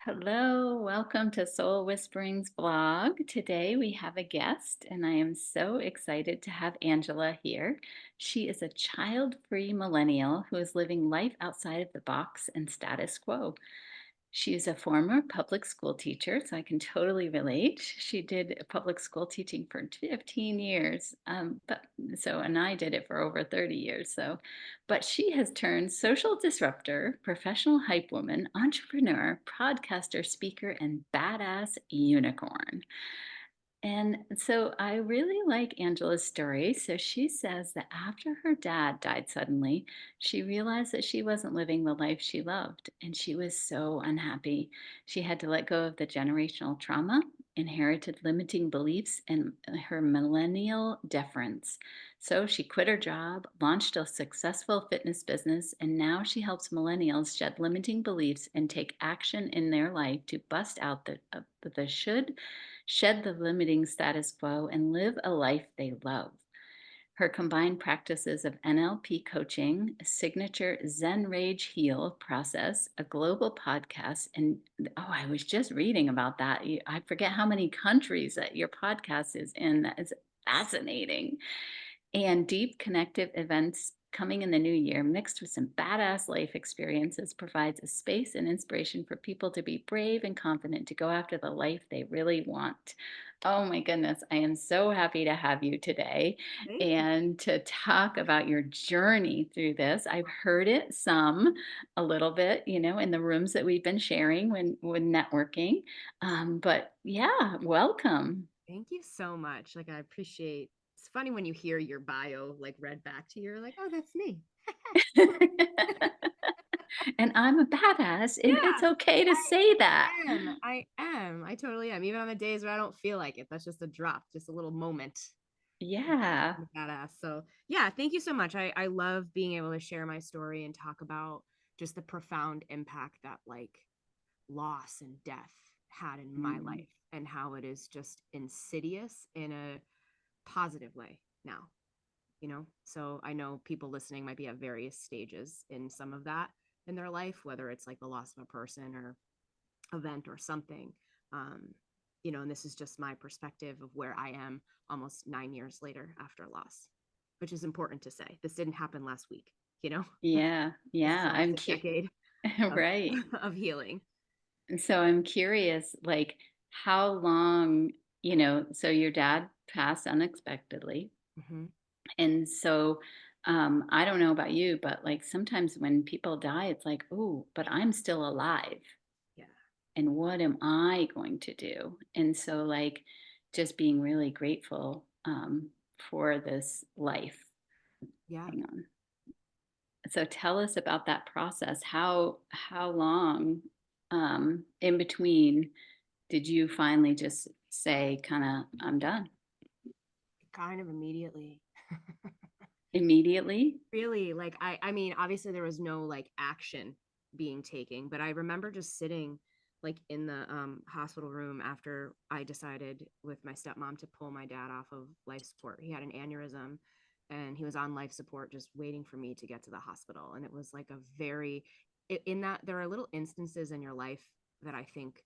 Hello, welcome to Soul Whisperings blog. Today we have a guest, and I am so excited to have Angela here. She is a child free millennial who is living life outside of the box and status quo. She is a former public school teacher, so I can totally relate. She did public school teaching for 15 years, and I did it for over 30 years. But she has turned social disruptor, professional hype woman, entrepreneur, podcaster, speaker, and badass unicorn. And so I really like Angela's story. So she says that after her dad died suddenly, she realized that she wasn't living the life she loved. And she was so unhappy. She had to let go of the generational trauma, inherited limiting beliefs, and her millennial deference. So she quit her job, launched a successful fitness business, and now she helps millennials shed limiting beliefs and take action in their life to bust out the should, shed the limiting status quo, and live a life they love. Her combined practices of NLP coaching, a signature Zen Rage Heal process, a global podcast, and I was just reading about that. I forget how many countries that your podcast is in. That is fascinating. And deep connective events coming in the new year, mixed with some badass life experiences, provides a space and inspiration for people to be brave and confident to go after the life they really want. Oh my goodness, I am so happy to have you today Thank you. and to talk about your journey through this. I've heard it a little bit, in the rooms that we've been sharing when networking. But yeah, welcome. Thank you so much. I appreciate it's funny when you hear your bio read back to you, you're like, oh, that's me. And I'm a badass, and it's Yeah, okay to say that. I am. I am. I totally am. Even on the days where I don't feel like it. That's just a drop, just a little moment. Yeah. I'm a badass. So yeah, thank you so much. I love being able to share my story and talk about just the profound impact that loss and death had in my Mm. life and how it is just insidious in a positive way now, so I know people listening might be at various stages in some of that in their life, whether it's like the loss of a person or event or something. um and this is just my perspective of where I am almost 9 years later after loss, which is important to say. This didn't happen last week, you know Yeah, this is yeah, almost a decade of right. of healing. And so I'm curious, like, how long, so your dad passed unexpectedly, Hmm. and so, I don't know about you, but, like, sometimes when people die, it's like, "Ooh, but I'm still alive, Yeah. and what am I going to do?" And so, like, just being really grateful, for this life. Yeah. Hang on. So tell us about that process. How long in between did you finally just say, kind of, I'm done Kind of immediately. immediately? Really, I mean, obviously there was no action being taken, but I remember just sitting in the hospital room after I decided with my stepmom to pull my dad off of life support. He had an aneurysm and he was on life support just waiting for me to get to the hospital. And it was like a very in that there are little instances in your life that I think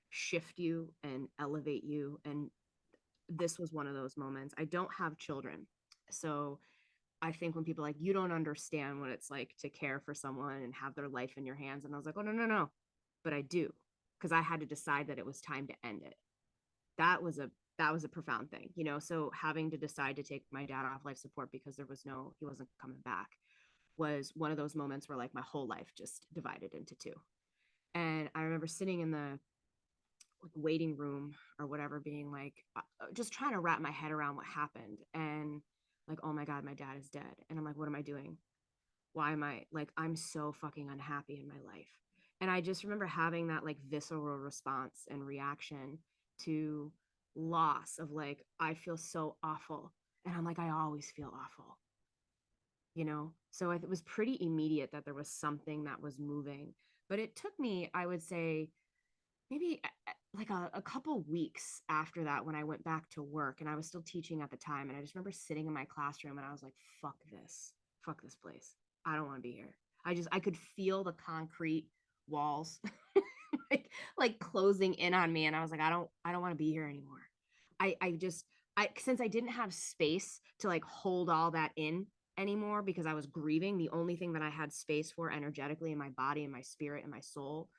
shift you and elevate you, and this was one of those moments. I don't have children, so I think when people you don't understand what it's like to care for someone and have their life in your hands. And I was like, oh, no, no, no. But I do, because I had to decide that it was time to end it. That was a that was a profound thing, So having to decide to take my dad off life support because he wasn't coming back was one of those moments where my whole life just divided into two. And I remember sitting in the waiting room or whatever, being just trying to wrap my head around what happened. And oh my God, my dad is dead. And I'm like, what am I doing? Why am I I'm so fucking unhappy in my life? And I just remember having that visceral response and reaction to loss of I feel so awful. And I'm like, I always feel awful, So it was pretty immediate that there was something that was moving. But it took me, I would say, maybe a couple weeks after that, when I went back to work and I was still teaching at the time. And I just remember sitting in my classroom and I was like, fuck this place. I don't want to be here. I could feel the concrete walls like closing in on me. And I was like, I don't want to be here anymore. Since I didn't have space to like hold all that in anymore because I was grieving, the only thing that I had space for energetically in my body and my spirit and my soul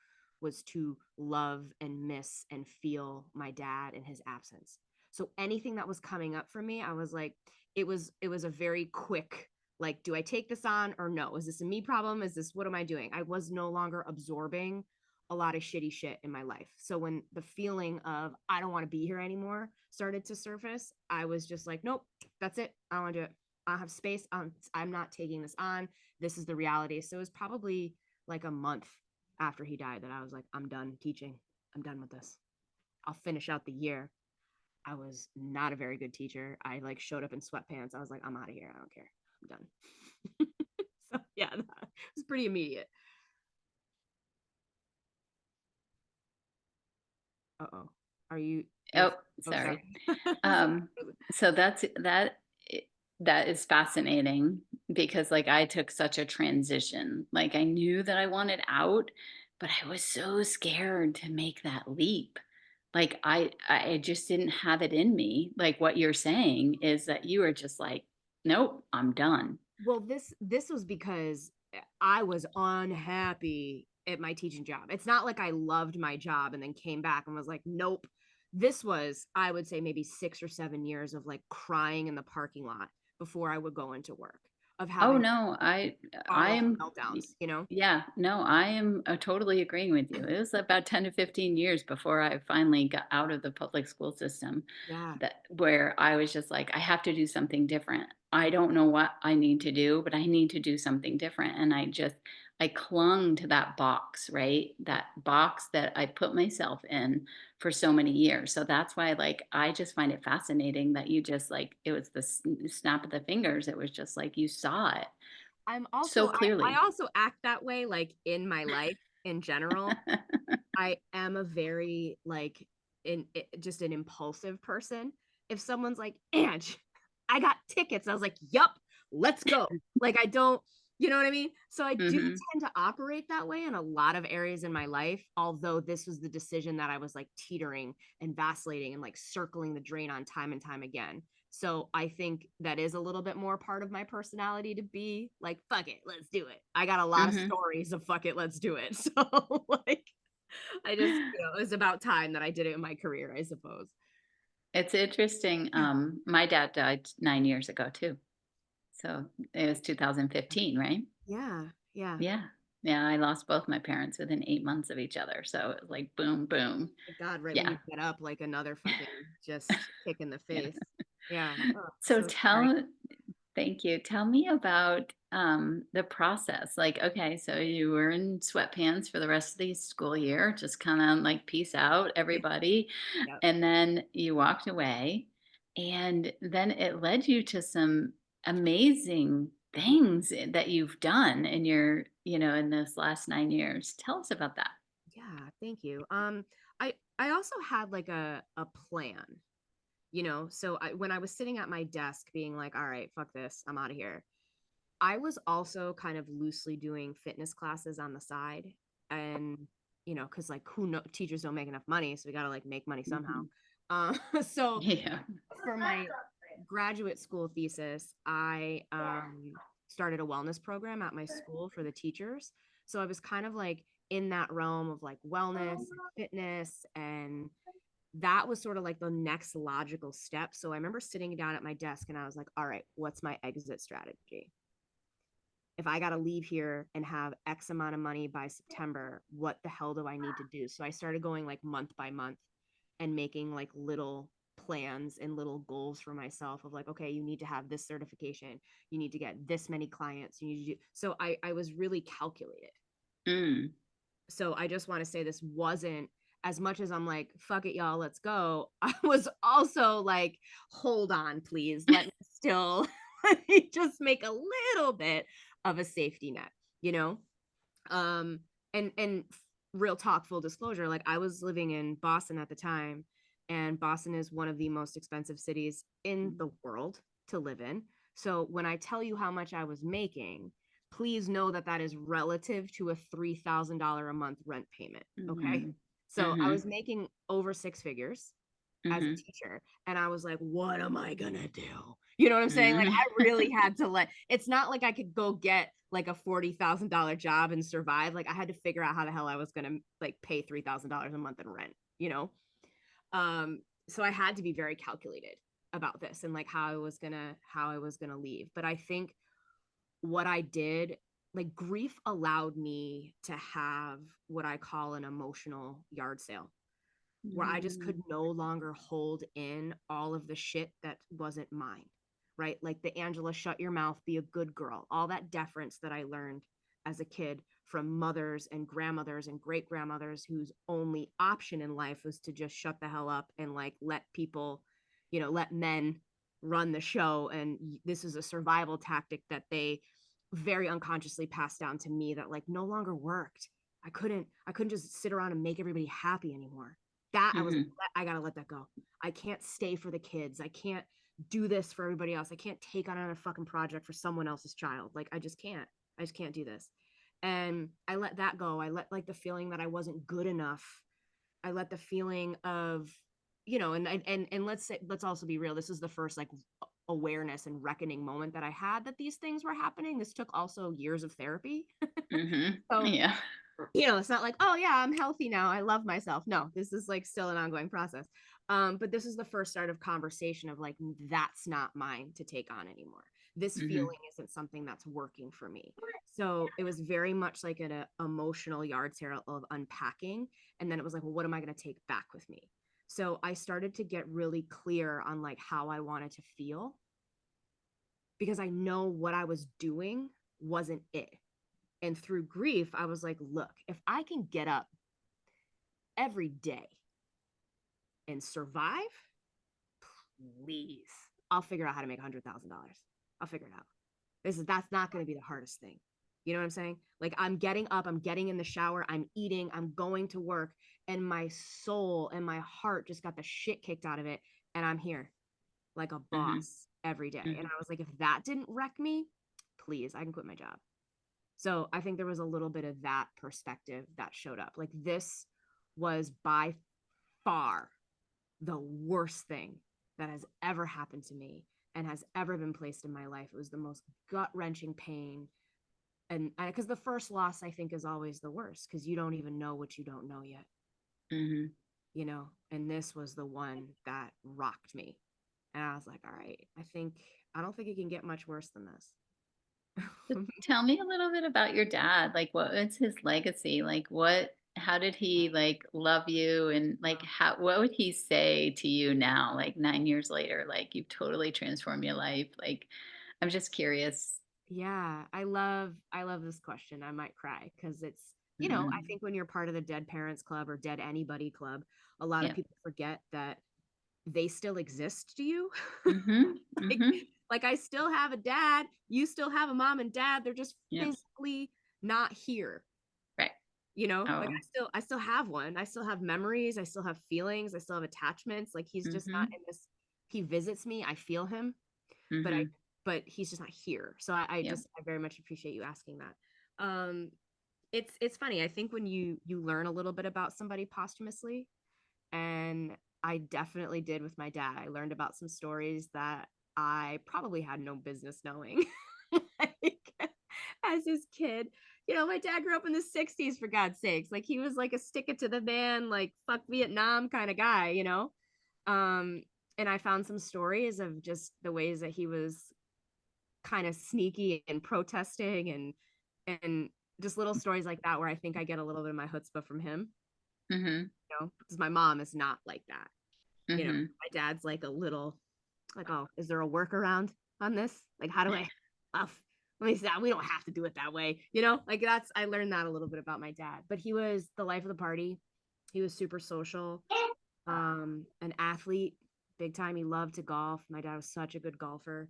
was to love and miss and feel my dad in his absence. So anything that was coming up for me, I was like, it was a very quick, like, do I take this on or no? Is this a me problem? Is this, what am I doing? I was no longer absorbing a lot of shitty shit in my life. So when the feeling of I don't want to be here anymore started to surface, I was just like, nope, that's it. I don't want to do it. I don't have space. I'm not taking this on. This is the reality. So it was probably like a month after he died that I was like, I'm done teaching. I'm done with this. I'll finish out the year. I was not a very good teacher. I like showed up in sweatpants. I was like, I'm out of here. I don't care. I'm done. So yeah, it was pretty immediate. Uh-oh. Are you you're Oh, oh sorry. sorry. Um, so that is fascinating because like I took such a transition. Like I knew that I wanted out, but I was so scared to make that leap. Like I just didn't have it in me. Like what you're saying is that you were just like, nope, I'm done. Well, this was because I was unhappy at my teaching job. It's not like I loved my job and then came back and was like, nope. This was, I would say, maybe 6 or 7 years of like crying in the parking lot before I would go into work, of Oh having no, I auto am meltdowns, you know? yeah, no, I am totally agreeing with you. It was about 10 to 15 years before I finally got out of the public school system Yeah. that where I was just like, I have to do something different. I don't know what I need to do, but I need to do something different. And I clung to that box, right? That box that I put myself in for so many years. So that's why, like, I just find it fascinating that you just like, it was the snap of the fingers. It was just like you saw it I'm so also I clearly. also act that way like in my life in general. I am a very like just an impulsive person. If someone's like, Ange, I got tickets, I was like, yup, let's go. Like I don't, you know what I mean? So I do Hmm. tend to operate that way in a lot of areas in my life, although this was the decision that I was like teetering and vacillating and like circling the drain on time and time again. So I think that is a little bit more part of my personality to be like, fuck it, let's do it. I got a lot of Hmm. stories of fuck it, let's do it. So like I just, it was about time that I did it in my career, I suppose. It's interesting. Yeah. My dad died 9 years ago too. So it was 2015, right? Yeah. Yeah. Yeah. Yeah. I lost both my parents within 8 months of each other. So it was like boom, boom. Thank God, right when Yeah. you get up, like another fucking just kick in the Yeah. face. Yeah. Oh, So so sorry. thank you. Tell me about the process. Like, okay, so you were in sweatpants for the rest of the school year, just kind of like peace out, Yeah. everybody. Yep. And then you walked away, and then it led you to some amazing Yeah. things that you've done in your, in this last 9 years. Tell us about that. Yeah. Thank you. I also had like a plan, so when I was sitting at my desk being like, all right, fuck this, I'm out of here. I was also kind of loosely doing fitness classes on the side. And, because like who know teachers don't make enough money. So we got to like make money somehow. Mhm. So Yeah. for my graduate school thesis, I started a wellness program at my school for the teachers. So I was kind of like in that realm of like wellness and fitness, and that was sort of like the next logical step. So I remember sitting down at my desk and I was like, all right, what's my exit strategy? If I got to leave here and have X amount of money by September, what the hell do I need to do? So I started going like month by month and making like little plans and little goals for myself of like, okay, you need to have this certification, you need to get this many clients, you need to do. So I was really calculated. Mm. So I just want to say this wasn't, as much as I'm like, fuck it, y'all, let's go. I was also like, hold on, please. Let me still let me just make a little bit of a safety net, you know? Um, and real talk, full disclosure, like I was living in Boston at the time, and Boston is one of the most expensive cities in the world to live in. So when I tell you how much I was making, please know that that is relative to a $3,000 a month rent payment. Okay. Mhm. So I Mhm. was making over six figures as a Mhm. teacher. And I was like, what am I going to do? You know what I'm saying? Like, Mhm. I really had to it's not like I could go get like a $40,000 job and survive. Like, I had to figure out how the hell I was going to like pay $3,000 a month in rent, you know? Um, so I had to be very calculated about this and like how I was going to leave. But I think what I did, like grief allowed me to have what I call an emotional yard sale where I just could Mhm. no longer hold in all of the shit that wasn't mine, right? Like the Angela, shut your mouth, be a good girl, all that deference that I learned as a kid from mothers and grandmothers and great grandmothers whose only option in life was to just shut the hell up and like let people, let men run the show. And this is a survival tactic that they very unconsciously passed down to me that like no longer worked. I couldn't just sit around and make everybody happy anymore. That I was like, Mhm. I gotta let that go. I can't stay for the kids. I can't do this for everybody else. I can't take on another fucking project for someone else's child. Like I just can't. I just can't do this. And I let that go. I let like the feeling that I wasn't good enough. I let the feeling of, and let's also be real. This is the first like awareness and reckoning moment that I had that these things were happening. This took also years of therapy. Mhm. So Yeah. it's not like, oh yeah, I'm healthy now, I love myself. No, this is like still an ongoing process. But this is the first start of conversation of like, that's not mine to take on anymore. This Mhm. feeling isn't something that's working for me. So it was very much like an emotional yard sale of unpacking. And then it was like, well, what am I going to take back with me? So I started to get really clear on like how I wanted to feel because I know what I was doing wasn't it. And through grief, I was like, look, if I can get up every day and survive, please, I'll figure out how to make $100,000. I'll figure it out. That's not going to be the hardest thing. You know what I'm saying? Like I'm getting up, I'm getting in the shower, I'm eating, I'm going to work, and my soul and my heart just got the shit kicked out of it, and I'm here like a Mhm. boss every day. And Mhm. I was like, if that didn't wreck me, please, I can quit my job. So I think there was a little bit of that perspective that showed up. Like this was by far the worst thing that has ever happened to me and has ever been placed in my life. It was the most gut wrenching pain. And because the first loss, I think, is always the worst because you don't even know what you don't know yet, Mhm. and this was the one that rocked me. And I was like, all right, I don't think it can get much worse than So this. tell me a little bit about your dad. Like, what was his legacy? Like, how did he like love you? And like, what would he say to you now, like 9 years later? Like, you've totally transformed your life. Like, I'm just curious. Yeah, I love this question. I might cry because I Mhm. think when you're part of the Dead Parents Club or Dead Anybody Club, a lot of Yep. people forget that they still exist to you. Mhm. like, Mhm. like I still have a dad, you still have a mom and dad. They're just Yep. physically not here. Right. Like Oh. I still have one. I still have memories, I still have feelings, I still have attachments. Like he's just not Mhm. in this. He visits me, I feel him, but I Mhm. but he's just not here. So Yep. I very much appreciate you asking that. It's funny. I think when you learn a little bit about somebody posthumously, and I definitely did with my dad. I learned about some stories that I probably had no business knowing. Like, as his kid, my dad grew up in the 60s for God's sakes. Like he was like a stick it to the man, like fuck Vietnam kind of guy. Um, and I found some stories of just the ways that he was kind of sneaky and protesting and just little stories like that where I think I get a little bit of my chutzpah from him, Mhm. because my mom is not like that. Mhm. My dad's like a little like, oh, is there a workaround on this? Like, how do I, oh, let me say, we don't have to do it that way. Like I learned that a little bit about my dad, but he was the life of the party. He was super social, an athlete, big time. He loved to golf. My dad was such a good golfer.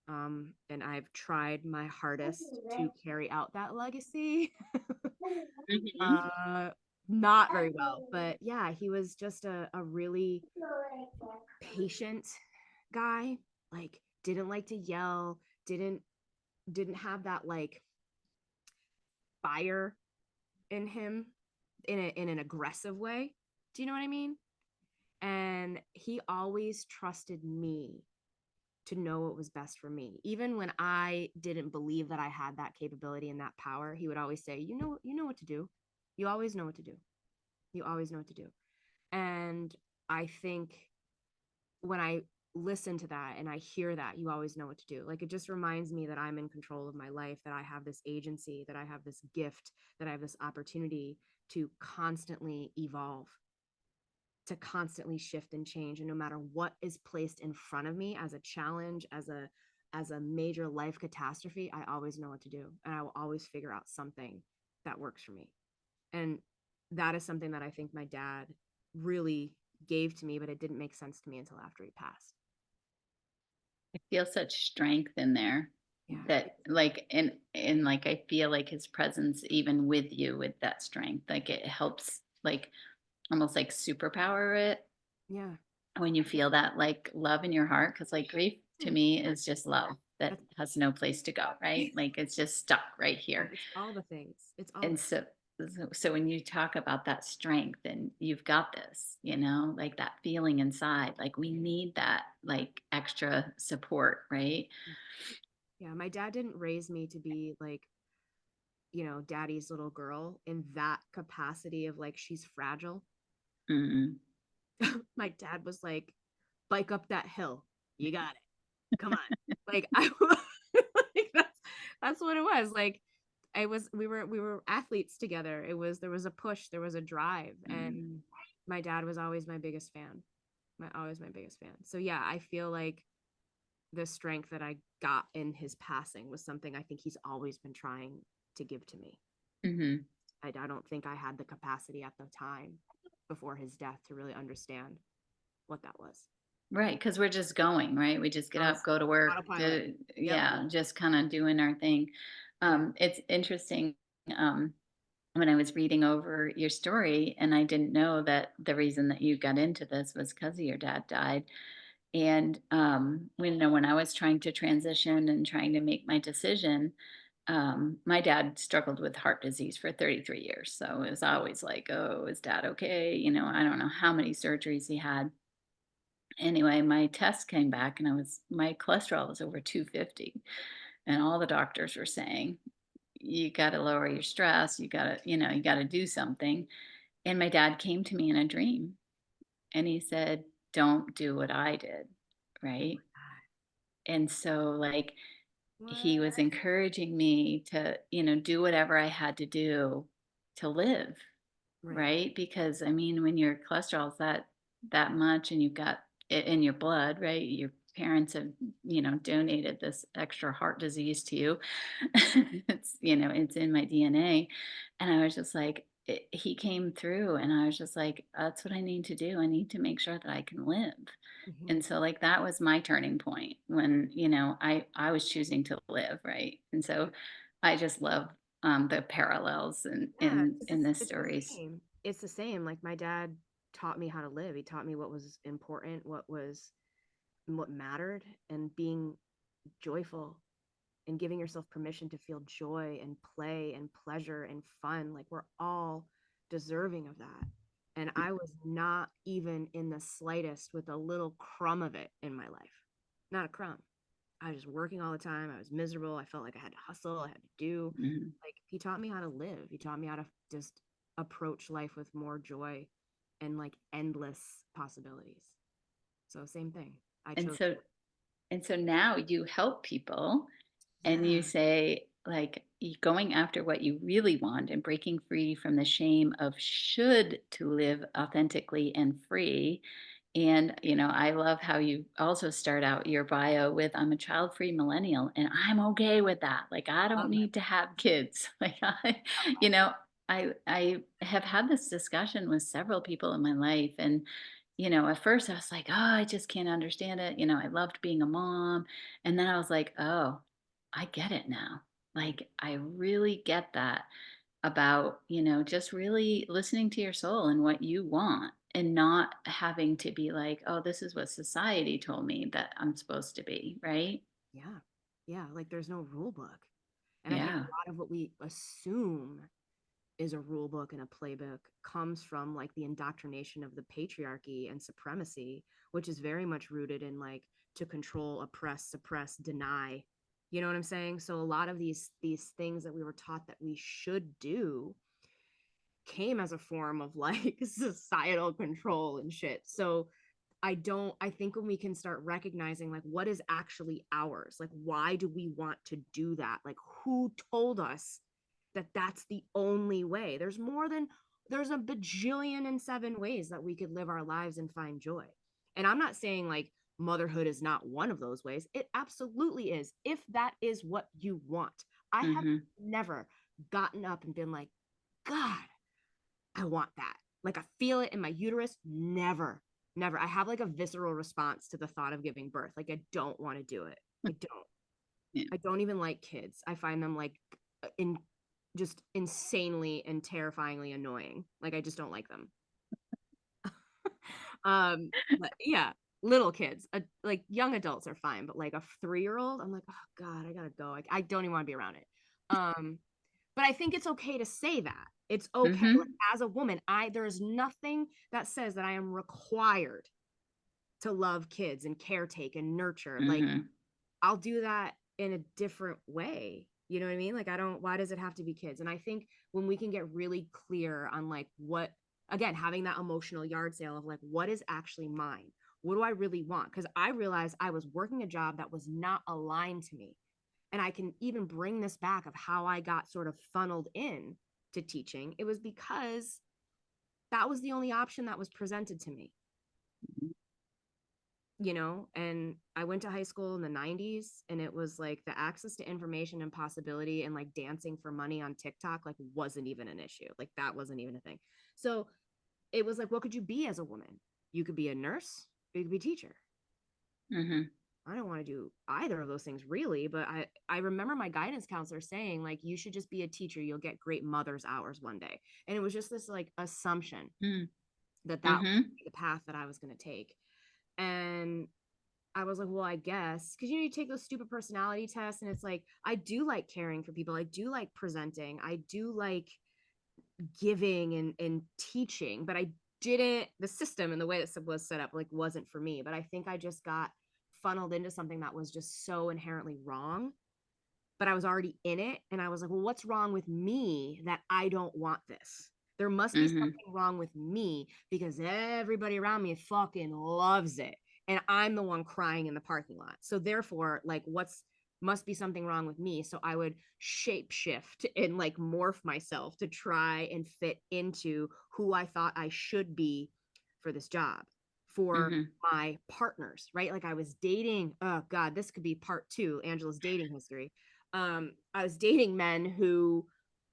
And I've tried my hardest to carry out that legacy. Mhm. uh, Not very well, but yeah, he was just a really patient guy. Like, didn't like to yell, didn't have that like fire in him in an aggressive way. Do you know what I mean? And he always trusted me to know what was best for me. Even when I didn't believe that I had that capability and that power, he would always say, you know what to do. You always know what to do. You always know what to do. And I think when I listen to that and I hear that, you always know what to do. Like, it just reminds me that I'm in control of my life, that I have this agency, that I have this gift, that I have this opportunity to constantly evolve, to constantly shift and change. And no matter what is placed in front of me as a challenge, as a major life catastrophe, I always know what to do. And I will always figure out something that works for me. And that is something that I think my dad really gave to me, but it didn't make sense to me until after he passed. I feel such strength in there Yeah. that like and like I feel like his presence even with you with that strength. Like it helps like almost like superpower it Yeah. when you feel that like love in your heart. Cause like grief to Hmm. me is just love that That's has no place to go, right? Like it's just stuck right yeah, here. it's all the things. It's all And the so when you talk about that strength and you've got this, like that feeling inside, like we need that like extra support, right? yeah. My dad didn't raise me to be like, daddy's little girl in that capacity of like she's fragile. Mm-mm. My dad was like, bike up that hill. You got it. Come on. Like I like that's what it was. Like I was we were athletes together. There was a push, there was a drive, and Mm. my dad was always my biggest fan. My biggest fan. So yeah, I feel like the strength that I got in his passing was something I think he's always been trying to give to me. Mhm. I don't think I had the capacity at the time before his death to really understand what that was. Right, because 'cause we're just going, right? We just get I up, was go to work, autopilot. Yep. just kinda doing our thing. Yeah. It's interesting, when I was reading over your story, and I didn't know that the reason that you got into this was because of your dad died, and, when I was trying to transition and trying to make my decision, my dad struggled with heart disease for 33 years, so it was always like, "Oh, is dad okay?" I don't know how many surgeries he had. Anyway, my test came back and my cholesterol was over 250. And all the doctors were saying, you got to lower your stress. You got to do something. And my dad came to me in a dream and he said, don't do what I did. Right. And so, like, he What? was encouraging me to, do whatever I had to do to live. Right. Right? Because I mean, when your cholesterol's that much and you've got it in your blood, right? Your parents have, donated this extra heart disease to you. It's in my DNA. And I was just like, he came through and I was just like, that's what I need to do. I need to make sure that I can live. Mhm. And so like that was my turning point when, I was choosing to live, right? And so I just love the parallels in Yeah, in the it's the stories. same. It's the same. Like my dad taught me how to live. He taught me what was important, what mattered, and being joyful and giving yourself permission to feel joy and play and pleasure and fun. Like we're all deserving of that. And I was not even in the slightest with a little crumb of it in my life. Not a crumb. I was just working all the time. I was miserable. I felt like I had to hustle. I had to do. Mhm. Like he taught me how to live. He taught me how to just approach life with more joy and like endless possibilities. So same thing. I And chose. so and so now you help people and you Yeah. say like going after what you really want and breaking free from the shame of should to live authentically and free. And I love how you also start out your bio with I'm a child-free millennial and I'm okay with that. Like I don't Love it. need to have kids. Like you know, I have had this discussion with several people in my life and at first I was like, "Oh, I just can't understand it." I loved being a mom. And then I was like, "Oh, I get it now." Yeah. Like I really get that about, just really listening to your soul and what you want and not having to be like, "Oh, this is what society told me that I'm supposed to be," right? Yeah. Yeah. Like there's no rule book. And I think Yeah. a lot of what we assume is a rule book and a playbook comes from like the indoctrination of the patriarchy and supremacy, which is very much rooted in like to control, oppress, suppress, deny. You know what I'm saying? So a lot of these things that we were taught that we should do came as a form of like societal control and shit. So I think when we can start recognizing like what is actually ours, like why do we want to do that? Like who told us that that's the only way? There's a bajillion and seven ways that we could live our lives and find joy. And I'm not saying like motherhood is not one of those ways. It absolutely is. If that is what you want. I have Mm-hmm. never gotten up and been like, God, I want that. Like I feel it in my uterus. Never, never. I have like a visceral response to the thought of giving birth. Like I don't want to do it. I don't. Yeah. I don't even like kids. I find them like in just insanely and terrifyingly annoying. Like I just don't like them. But yeah, little kids, like young adults are fine, but like a 3-year-old, I'm like, oh God, I gotta go. I don't even want to be around it. Um, but I think it's okay to say that. It's okay. Like, Mm-hmm. as a woman, there's nothing that says that I am required to love kids and caretake and nurture. Like Mm-hmm. I'll do that in a different way. You know what I mean? Like I don't, why does it have to be kids? And I think when we can get really clear on like what, again, having that emotional yard sale of like what is actually mine? What do I really want? Because I realized I was working a job that was not aligned to me. And I can even bring this back of how I got sort of funneled in to teaching. It was because that was the only option that was presented to me, and I went to high school in the 90s, and it was like the access to information and possibility and like dancing for money on TikTok like wasn't even an issue. Like that wasn't even a thing. So it was like, what could you be as a woman? You could be a nurse, or you could be a teacher. Mm-hmm. I don't want to do either of those things really, but I remember my guidance counselor saying like you should just be a teacher, you'll get great mother's hours one day. And it was just this like assumption that that was Mm-hmm. the path that I was going to take. And I was like, well, I guess because you take those stupid personality tests, and it's like I do like caring for people, I do like presenting, I do like giving and teaching, but I didn't. The system and the way that was set up like wasn't for me. But I think I just got funneled into something that was just so inherently wrong. But I was already in it, and I was like, well, what's wrong with me that I don't want this? There must be Mm-hmm. something wrong with me because everybody around me fucking loves it. And I'm the one crying in the parking lot. So therefore, like what's must be something wrong with me. So I would shape shift and like morph myself to try and fit into who I thought I should be for this job, for Mm-hmm. my partners, right? Like I was dating, oh God, this could be part two, Angela's dating history. I was dating men who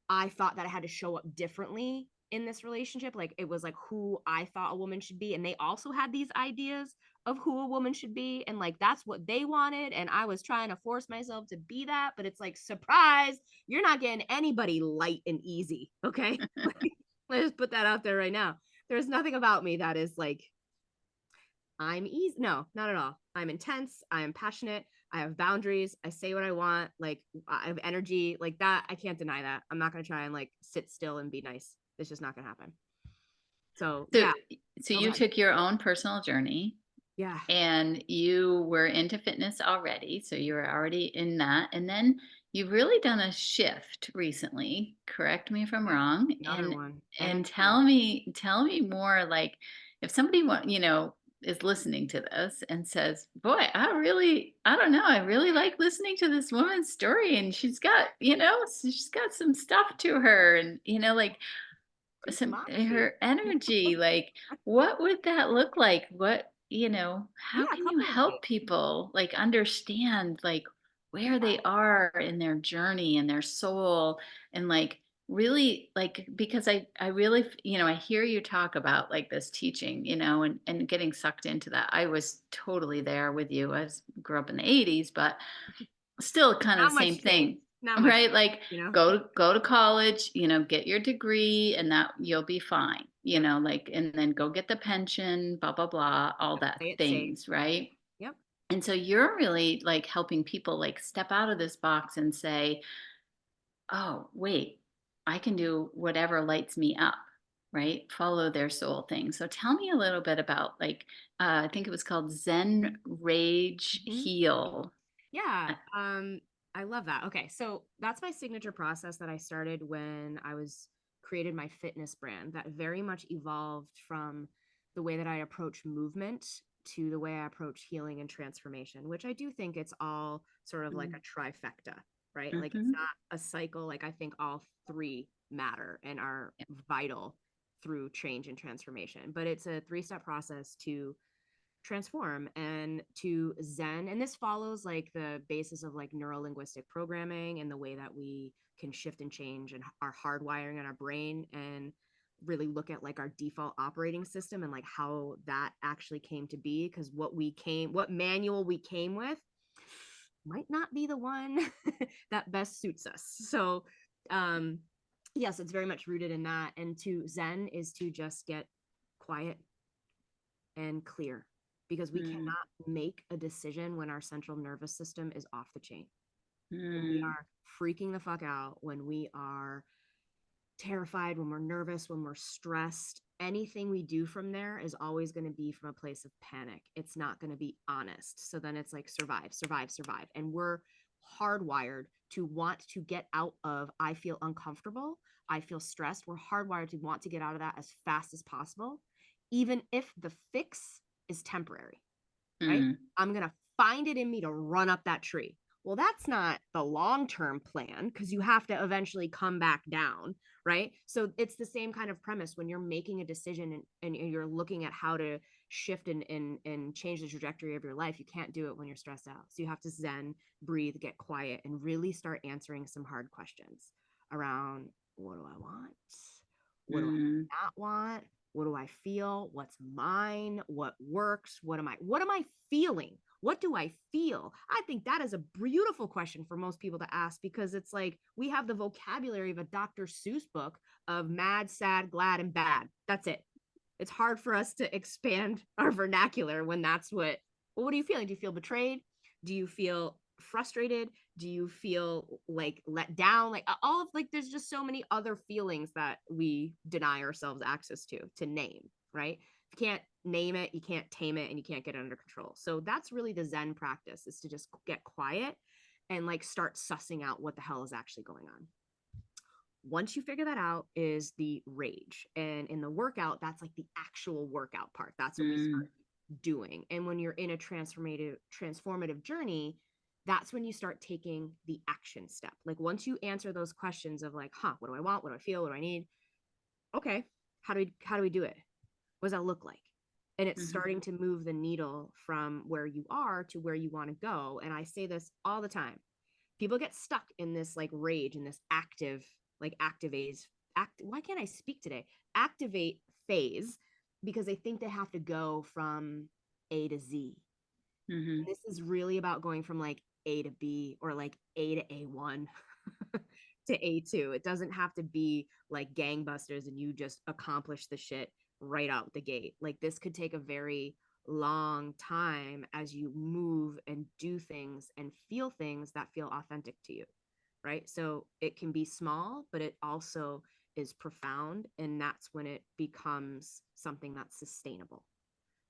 I thought that I had to show up differently in this relationship. Like it was like who I thought a woman should be. And they also had these ideas of who a woman should be. And like that's what they wanted. And I was trying to force myself to be that. But it's like, surprise, you're not getting anybody light and easy. Okay. Let's just put that out there right now. There's nothing about me that is like I'm easy. No, not at all. I'm intense. I am passionate. I have boundaries. I say what I want. Like I have energy like that. I can't deny that. I'm not going to try and like sit still and be nice. It's just not going to happen. So So, yeah. so Oh, go you ahead. took your own personal journey Yeah. and you were into fitness already. So you were already in that. And then you've really done a shift recently. Correct me if I'm Yeah. wrong. Another And one. and Another one. tell me more like if somebody is listening to this and says, "Boy, I don't know, I really like listening to this woman's story and she's got some stuff to her and like She's some moxie. her energy, like what would that look like? How Yeah. A can you couple of help things. people like understand like where Yeah. they are in their journey and their soul and like really like because I really I hear you talk about like this teaching and getting sucked into that. I was totally there with you. Grew up in the 80s, but still kind of Not the much same changed. thing, Not much, right? Like you know? go to college, get your degree and that you'll be fine, Yep. like and then go get the pension, blah blah blah, all Yep. that Play it safe. things, right? Yep. And so you're really like helping people like step out of this box and say, oh, wait, I can do whatever lights me up, right? Follow their soul thing. So tell me a little bit about like, I think it was called Zen Rage Mhm. Heal. Yeah. Uh, I love that. Okay. So that's my signature process that I started when I was created my fitness brand that very much evolved from the way that I approach movement to the way I approach healing and transformation, which I do think it's all sort of like a trifecta, right? Like it's mm-hmm. not a cycle. Like I think all three matter and are Yeah. vital through change and transformation, but it's a three-step process to transform and to zen, and this follows like the basis of like neuro linguistic programming and the way that we can shift and change and our hardwiring in our brain, and really look at like our default operating system and like how that actually came to be, because what manual we came with might not be the one that best suits us. So yes, it's very much rooted in that, and to zen is to just get quiet and clear, because we Mm, cannot make a decision when our central nervous system is off the chain. When we mm, are freaking the fuck out, when we are terrified, when we're nervous, when we're stressed, anything we do from there is always going to be from a place of panic. It's not going to be honest. So then it's like survive, survive, survive. And we're hardwired to want to get out of, I feel uncomfortable, I feel stressed. We're hardwired to want to get out of that as fast as possible, even if the fix is temporary, right? mm, I'm going to find it in me to run up that tree. Well, that's not the long term plan, because you have to eventually come back down, right? So it's the same kind of premise when you're making a decision, and you're looking at how to shift and change the trajectory of your life. You can't do it when you're stressed out. So you have to zen, breathe, get quiet, and really start answering some hard questions around, what do I want? What do mm. I not want? What do I feel? What's mine? What works? What am I feeling? What do I feel? I think that is a beautiful question for most people to ask, because it's like we have the vocabulary of a Dr. Seuss book of mad, sad, glad, and bad. That's it. It's hard for us to expand our vernacular when that's well, what are you feeling? Do you feel betrayed? Do you feel frustrated? Do you feel like let down? Like all of like there's just so many other feelings that we deny ourselves access to name, right? If you can't name it, you can't tame it, and you can't get it under control. So that's really the zen practice, is to just get quiet and like start sussing out what the hell is actually going on. Once you figure that out is the rage, and in the workout, that's like the actual workout part. That's what we Mm, start doing. And when you're in a transformative journey, that's when you start taking the action step. Like once you answer those questions of like, what do I want, what do I feel, what do I need, okay, how do we do it, what does that look like? And it's mhm, starting to move the needle from where you are to where you want to go. And I say this all the time, people get stuck in this like rage, in this active, like why can't I speak today, activate phase, because they think they have to go from A to Z. mhm, This is really about going from like A to B, or like A to A1 to A2. It doesn't have to be like gangbusters and you just accomplish the shit right out the gate. Like this could take a very long time as you move and do things and feel things that feel authentic to you, right? So it can be small, but it also is profound, and that's when it becomes something that's sustainable.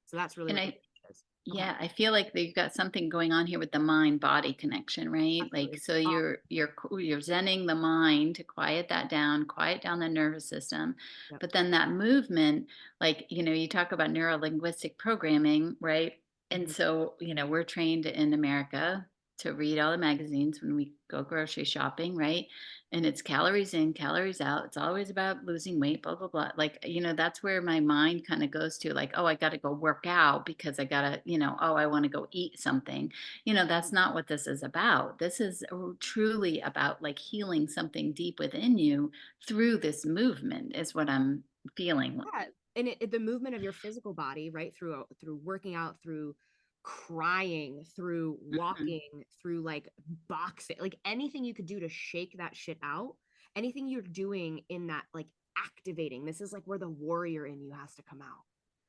So that's really And what the I rage is. Okay. Yeah, I feel like they've got something going on here with the mind body connection, right? Like Absolutely. so you're zenning the mind to quiet that down, quiet down the nervous system. Yep. But then that movement, like, you talk about neuro linguistic programming, right? And Mhm. so, we're trained in America to read all the magazines when we go grocery shopping, right? And it's calories in, calories out. It's always about losing weight, blah, blah, blah. Like, that's where my mind kind of goes to, like, oh, I got to go work out because I got to, oh, I want to go eat something. That's not what this is about. This is truly about like healing something deep within you through this movement, is what I'm feeling. Yeah, and the movement of your physical body, right, through working out, through crying, through Mhm, walking, through like boxing, like anything you could do to shake that shit out, anything you're doing in that like activating. This is like where the warrior in you has to come out.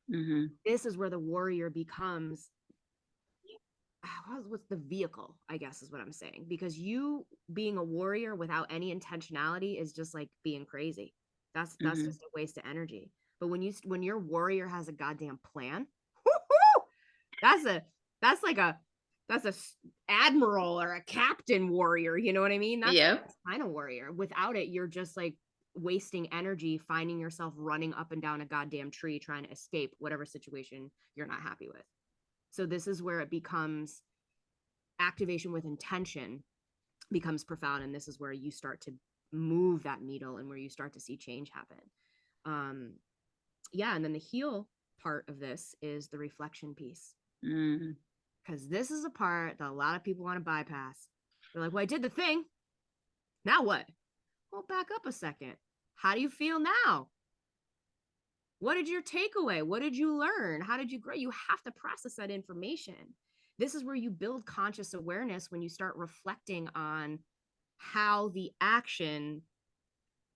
mhm, This is where the warrior becomes what's the vehicle, I guess is what I'm saying, because you being a warrior without any intentionality is just like being crazy. That's Hmm. just a waste of energy. But when your warrior has a goddamn plan, that's a that's like a that's a admiral or a captain warrior, you know what I mean? That's Yep. kind of warrior. Without it, you're just like wasting energy, finding yourself running up and down a goddamn tree trying to escape whatever situation you're not happy with. So this is where it becomes activation with intention becomes profound, and this is where you start to move that needle and where you start to see change happen. um yeah, and then the heal part of this is the reflection piece, Mm. because this is a part that a lot of people want to bypass. They're like, well, I did the thing, now what? Well, back up a second. How do you feel now? What did your takeaway? What did you learn? How did you grow? You have to process that information. This is where you build conscious awareness, when you start reflecting on how the action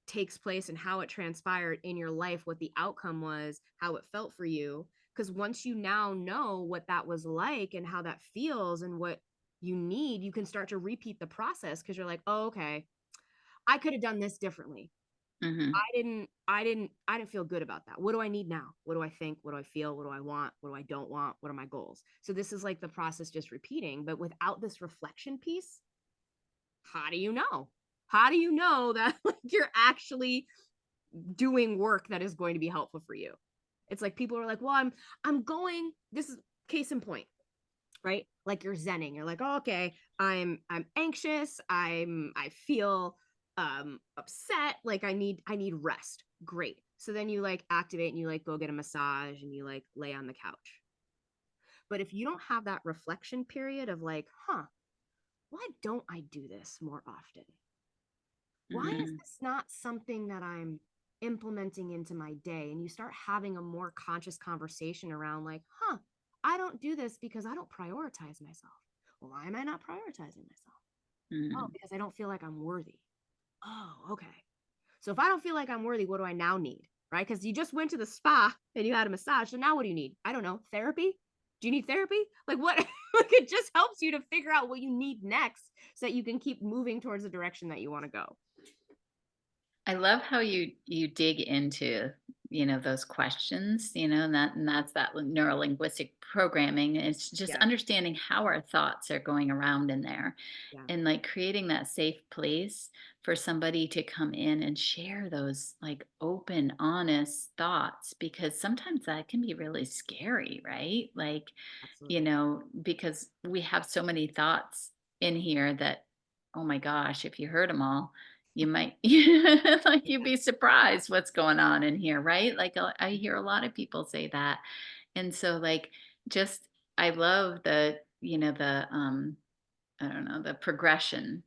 takes place and how it transpired in your life, what the outcome was, how it felt for you. Because once you now know what that was like and how that feels and what you need, you can start to repeat the process, because you're like, oh, okay, I could have done this differently. Hmm. I didn't feel good about that. What do I need now? What do I think? What do I feel? What do I want? What do I don't want? What are my goals? So this is like the process just repeating, but without this reflection piece, how do you know? How do you know that like you're actually doing work that is going to be helpful for you? It's like people are like, well, I'm going, this is case in point, right? Like you're zenning. You're like, oh, okay, I'm anxious. I feel upset. Like I need rest. Great. So then you like activate and you like go get a massage and you like lay on the couch. But if you don't have that reflection period of like, why don't I do this more often? Why is Hmm. this not something that I'm implementing into my day? And you start having a more conscious conversation around, like, I don't do this because I don't prioritize myself. Well, why am I not prioritizing myself? Oh, Hmm. because I don't feel like I'm worthy. Oh, okay. So if I don't feel like I'm worthy, what do I now need? Right? Because you just went to the spa and you had a massage. So now what do you need? I don't know. Therapy? Do you need therapy? Like what? Like it just helps you to figure out what you need next so that you can keep moving towards the direction that you want to go. I love how you dig into, those questions, and that's that neuro linguistic programming. It's just Yeah. understanding how our thoughts are going around in there, Yeah. and like creating that safe place for somebody to come in and share those like open, honest thoughts, because sometimes that can be really scary, right? Like, Absolutely. because we have so many thoughts in here that, oh my gosh, if you heard them all, you might like you'd Yeah. be surprised what's going on in here, right? Like I hear a lot of people say that. And so like just I love the I don't know, the progression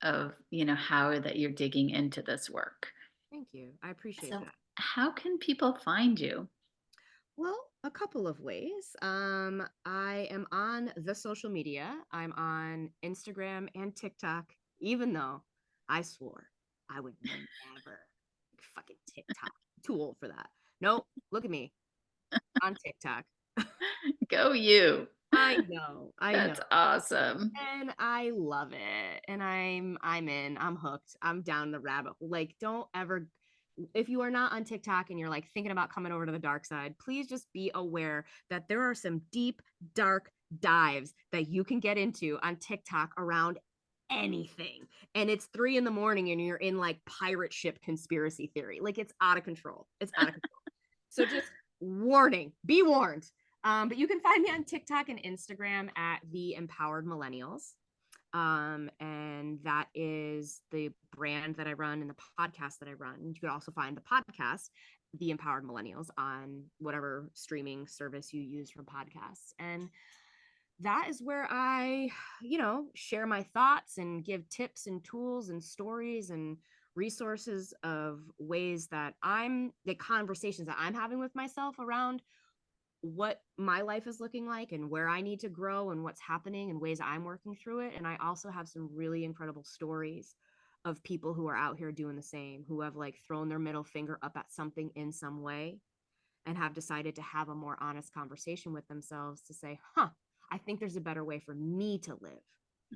Yeah. of, how that you're digging into this work. Thank you. I appreciate So that. how can people find you? Well, a couple of ways. I am on the social media. I'm on Instagram and TikTok, even though I swore I would never fucking TikTok. Too old for that. Nope. Look at me on TikTok. Go you. I know. I know. That's awesome. And I love it. And I'm in. I'm hooked. I'm down the rabbit hole. Like, don't ever, if you are not on TikTok and you're like thinking about coming over to the dark side, please just be aware that there are some deep, dark dives that you can get into on TikTok around anything. And it's 3 in the morning and you're in like pirate ship conspiracy theory. Like it's out of control. It's out of control. So just warning, be warned. But you can find me on TikTok and Instagram at the Empowered Millennials. And that is the brand that I run and the podcast that I run. You can also find the podcast, The Empowered Millennials, on whatever streaming service you use for podcasts. And that is where I, share my thoughts and give tips and tools and stories and resources of ways that the conversations that I'm having with myself around what my life is looking like and where I need to grow and what's happening and ways I'm working through it. And I also have some really incredible stories of people who are out here doing the same, who have like thrown their middle finger up at something in some way and have decided to have a more honest conversation with themselves to say, I think there's a better way for me to live.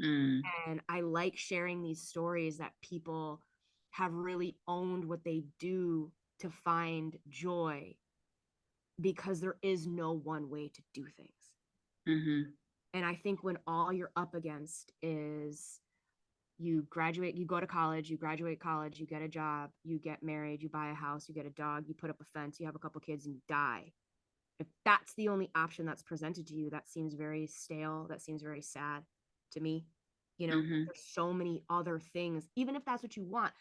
Mm, And I like sharing these stories that people have really owned what they do to find joy, because there is no one way to do things. mm-hmm, And I think when all you're up against is you graduate, you go to college, you graduate college, you get a job, you get married, you buy a house, you get a dog, you put up a fence, you have a couple kids, and you die. If that's the only option that's presented to you, that seems very stale. That seems very sad to me. You know, mm-hmm, there's so many other things. Even if that's what you want,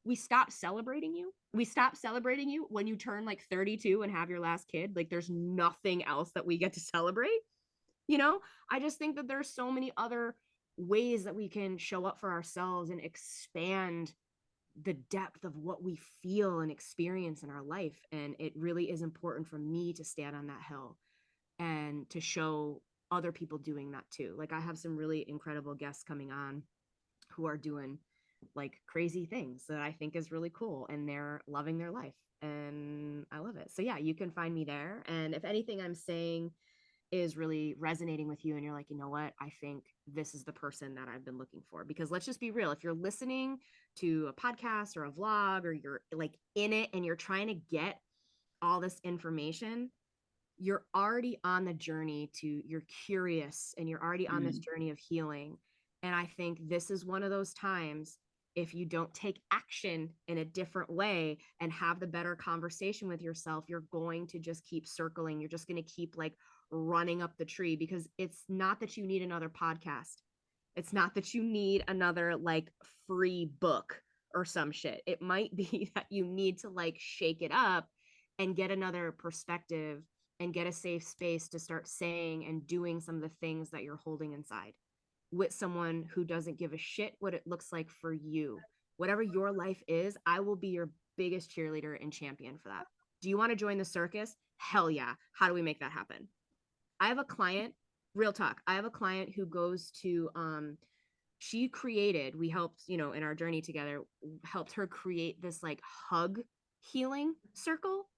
we stop celebrating you. We stop celebrating you when you turn like 32 and have your last kid. Like there's nothing else that we get to celebrate. You know, I just think that there's so many other ways that we can show up for ourselves and expand the depth of what we feel and experience in our life. And it really is important for me to stand on that hill and to show other people doing that too. Like I have some really incredible guests coming on who are doing like crazy things that I think is really cool, and they're loving their life, and I love it. So yeah, you can find me there. And if anything I'm saying is really resonating with you and you're like, you know what, I think this is the person that I've been looking for. Because let's just be real, if you're listening to a podcast or a vlog, or you're like in it and you're trying to get all this information, you're already on the journey you're curious, and you're already on this mm, journey of healing. And I think this is one of those times, if you don't take action in a different way and have the better conversation with yourself, you're going to just keep circling. You're just going to keep like running up the tree, because it's not that you need another podcast. It's not that you need another like free book or some shit. It might be that you need to like shake it up and get another perspective and get a safe space to start saying and doing some of the things that you're holding inside, with someone who doesn't give a shit what it looks like for you. Whatever your life is, I will be your biggest cheerleader and champion for that. Do you want to join the circus? Hell yeah. How do we make that happen? I have a client, real talk. I have a client who goes to she created, we helped, you know, in our journey together, helped her create this like hug healing circle.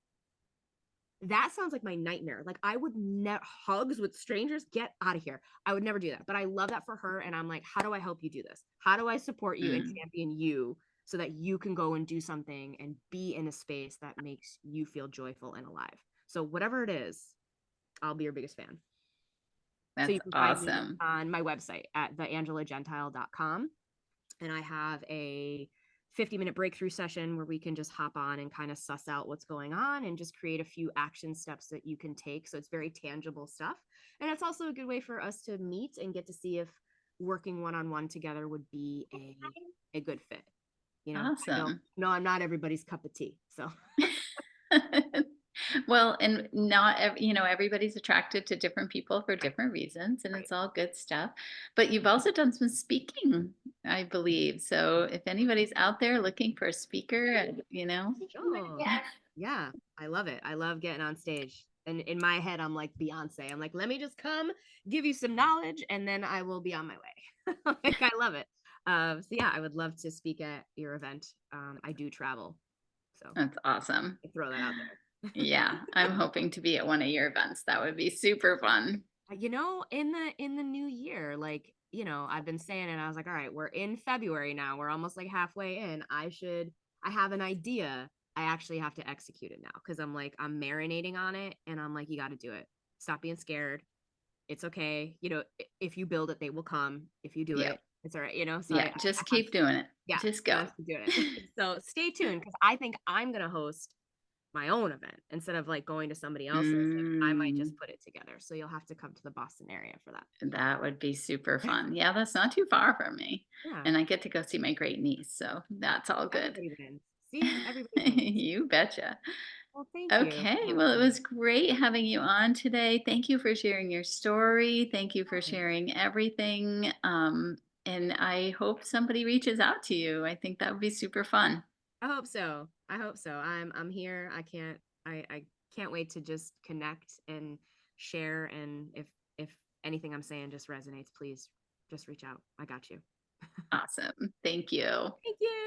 That sounds like my nightmare. Like I would never, hugs with strangers, get out of here. I would never do that. But I love that for her. And I'm like, how do I help you do this? How do I support you and mm. champion you so that you can go and do something and be in a space that makes you feel joyful and alive? So whatever it is, I'll be your biggest fan. So you That's can find me awesome. on my website at theangelagentile.com. And I have a 50-minute breakthrough session where we can just hop on and kind of suss out what's going on and just create a few action steps that you can take. So it's very tangible stuff. And it's also a good way for us to meet and get to see if working one-on-one together would be a good fit. You know, I know, Awesome. no, I'm not everybody's cup of tea. So Well, and not everybody's attracted to different people for right, different reasons, and right. it's all good stuff. But you've also done some speaking, I believe. So if anybody's out there looking for a speaker, Sure. Yeah, I love it. I love getting on stage. And in my head, I'm like Beyonce. I'm like, let me just come give you some knowledge and then I will be on my way. Like, I love it. So, yeah, I would love to speak at your event. I do travel. So, that's awesome. I throw that out there. Yeah, I'm hoping to be at one of your events. That would be super fun. You know, in the new year, like, you know, I've been saying it. I was like, all right, we're in February now. We're almost like halfway in. I have an idea. I actually have to execute it now, because I'm like, I'm marinating on it, and I'm like, you got to do it. Stop being scared. It's okay. You know, if you build it, they will come. If you do Yep. it, it's all right. You know, so Yeah, I just have, keep doing it. yeah, Just I'm go. gonna keep doing it. So stay tuned, because I think I'm gonna host my own event instead of like going to somebody else's, and I might Mm, just put it together. So you'll have to come to the Boston area for that. that would be super fun. Yeah, that's not too far from me. Yeah, And I get to go see my great niece, so that's all good. everybody wins. See, everybody wins. You betcha. Well, thank you Okay, for well, it having me. was great having you on today. Thank you for sharing your story. Thank you for Yes, sharing everything. And I hope somebody reaches out to you. I think that would be super fun. I hope so. I hope so. I'm here. I can't wait to just connect and share. And if anything I'm saying just resonates, please just reach out. I got you. Awesome. Thank you. Thank you.